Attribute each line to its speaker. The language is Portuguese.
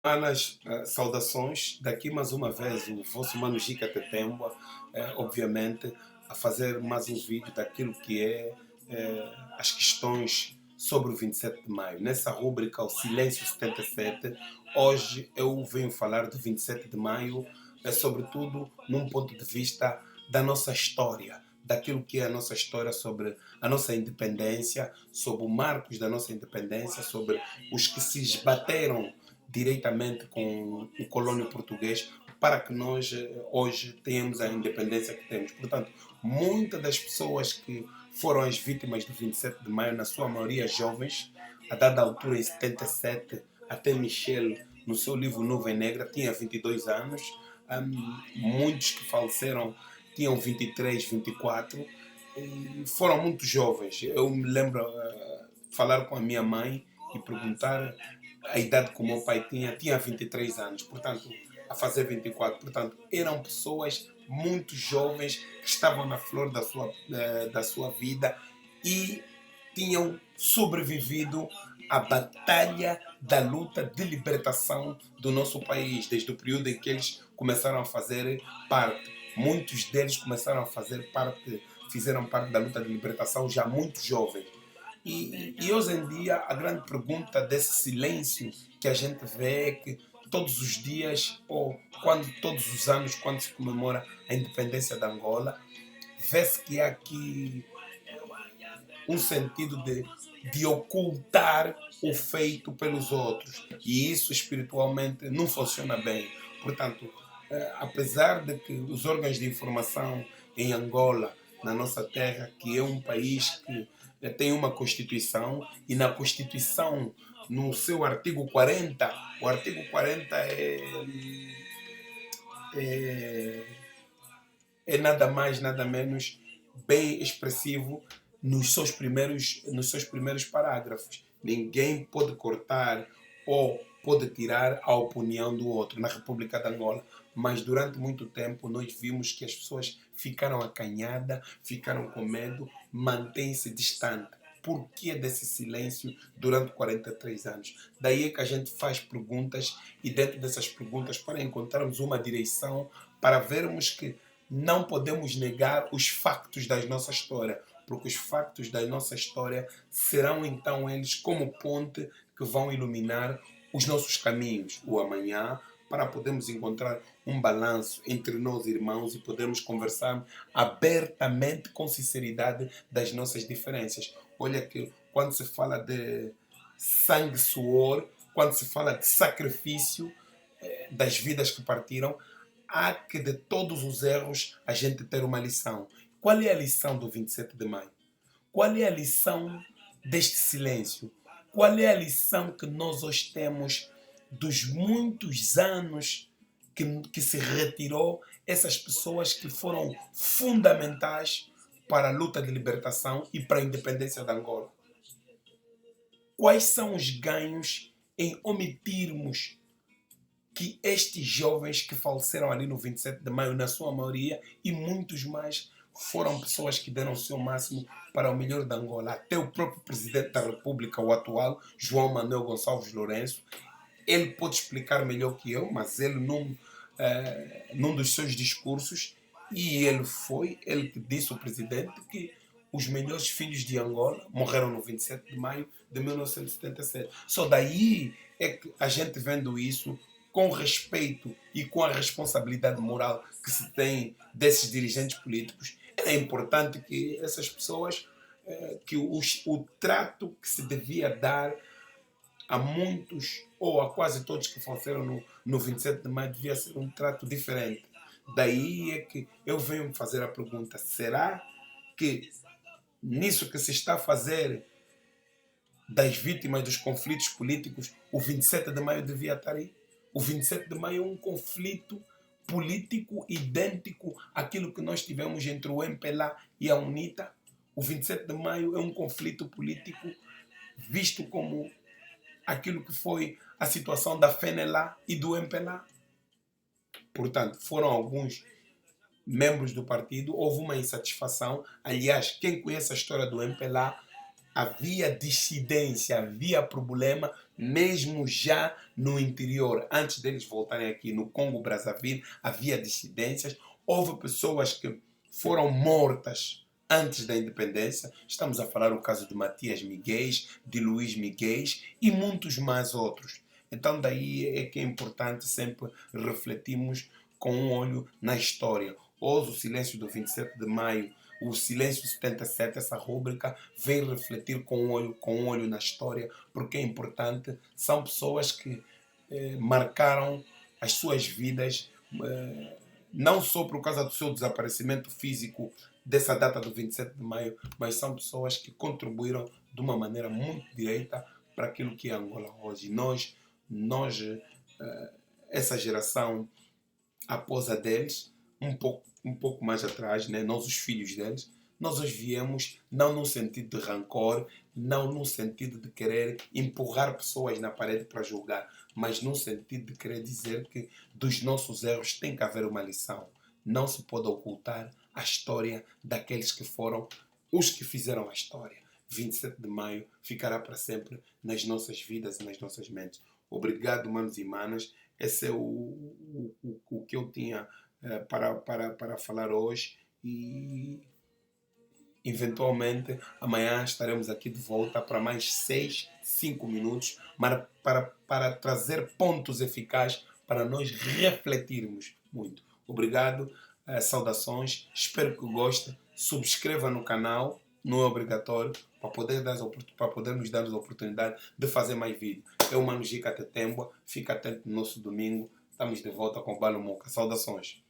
Speaker 1: Manas, saudações. Daqui mais uma vez o vosso Mano Gica Tetemba, obviamente, a fazer mais um vídeo daquilo que as questões sobre o 27 de maio. Nessa rúbrica, o Silêncio 77, hoje eu venho falar do 27 de maio, sobretudo num ponto de vista da nossa história, daquilo que é a nossa história sobre a nossa independência, sobre os marcos da nossa independência, sobre os que se esbateram diretamente com o colônio português para que nós hoje tenhamos a independência que temos. Portanto, muitas das pessoas que foram as vítimas do 27 de maio, na sua maioria jovens, a dada altura em 77, até Michel, no seu livro Nuvem Negra, tinha 22 anos. Muitos que faleceram tinham 23, 24, e foram muito jovens. Eu me lembro falar com a minha mãe e perguntar a idade que o meu pai tinha 23 anos, portanto, a fazer 24. Portanto, eram pessoas muito jovens que estavam na flor da sua vida e tinham sobrevivido à batalha da luta de libertação do nosso país, desde o período em que eles começaram a fazer parte. Muitos deles começaram a fazer parte, fizeram parte da luta de libertação já muito jovens. E hoje em dia a grande pergunta desse silêncio que a gente vê é que todos os dias, ou todos os anos, quando se comemora a independência da Angola, vê-se que há aqui um sentido de ocultar o feito pelos outros. E isso espiritualmente não funciona bem. Portanto, apesar de que os órgãos de informação em Angola, na nossa terra, que é um país que tem uma Constituição, e na Constituição, no seu artigo 40, o artigo 40 é, é nada mais, nada menos bem expressivo nos seus primeiros parágrafos. Ninguém pode cortar ou pode tirar a opinião do outro na República de Angola. Mas durante muito tempo nós vimos que as pessoas ficaram acanhadas, ficaram com medo, mantêm-se distantes. Por que desse silêncio durante 43 anos? Daí é que a gente faz perguntas e dentro dessas perguntas para encontrarmos uma direção, para vermos que não podemos negar os factos da nossa história, porque os factos da nossa história serão então eles como ponte que vão iluminar os nossos caminhos, o amanhã, para podermos encontrar um balanço entre nós irmãos e podermos conversar abertamente, com sinceridade, das nossas diferenças. Olha que quando se fala de sangue, suor, quando se fala de sacrifício das vidas que partiram, há que de todos os erros a gente ter uma lição. Qual é a lição do 27 de maio? Qual é a lição deste silêncio? Qual é a lição que nós hoje temos dos muitos anos que se retirou essas pessoas que foram fundamentais para a luta de libertação e para a independência da Angola? Quais são os ganhos em omitirmos que estes jovens que faleceram ali no 27 de maio, na sua maioria, e muitos mais, foram pessoas que deram o seu máximo para o melhor da Angola? Até o próprio presidente da República, o atual, João Manuel Gonçalves Lourenço, ele pode explicar melhor que eu, mas ele num dos seus discursos, e ele que disse, o presidente, que os melhores filhos de Angola morreram no 27 de maio de 1977. Só daí é que a gente vendo isso, com respeito e com a responsabilidade moral que se tem desses dirigentes políticos, é importante que essas pessoas, que o trato que se devia dar a muitos ou a quase todos que faleceram no 27 de maio devia ser um trato diferente. Daí é que eu venho fazer a pergunta: será que nisso que se está a fazer das vítimas dos conflitos políticos, o 27 de maio devia estar aí? O 27 de maio é um conflito político idêntico àquilo que nós tivemos entre o MPLA e a UNITA. O 27 de maio é um conflito político visto como aquilo que foi a situação da FENELA e do MPLA. Portanto, foram alguns membros do partido, houve uma insatisfação. Aliás, quem conhece a história do MPLA, havia dissidência, havia problema mesmo já no interior, antes deles voltarem aqui no Congo-Brazzaville, havia dissidências, houve pessoas que foram mortas antes da independência. Estamos a falar o caso de Matias Miguel, de Luís Miguel e muitos mais outros. Então daí é que é importante sempre refletirmos com um olho na história. Hoje o silêncio do 27 de maio, o silêncio 77, essa rúbrica vem refletir com um olho na história, porque é importante. São pessoas que marcaram as suas vidas, não só por causa do seu desaparecimento físico dessa data do 27 de maio, mas são pessoas que contribuíram de uma maneira muito direta para aquilo que é Angola hoje. Nós essa geração após a deles, um pouco mais atrás, né? Nós os filhos deles, nós hoje viemos não no sentido de rancor, não no sentido de querer empurrar pessoas na parede para julgar, mas no sentido de querer dizer que dos nossos erros tem que haver uma lição. Não se pode ocultar a história daqueles que foram os que fizeram a história. 27 de maio ficará para sempre nas nossas vidas e nas nossas mentes. Obrigado, manos e manas. Esse é o que eu tinha para falar hoje. E eventualmente amanhã estaremos aqui de volta para mais 6, 5 minutos para trazer pontos eficazes para nós refletirmos muito. Obrigado, saudações, espero que goste. Subscreva no canal, não é obrigatório, para podermos dar a oportunidade de fazer mais vídeos. Eu, Mano Gica Tetemboa, fica atento no nosso domingo. Estamos de volta com o Balo Moca. Saudações.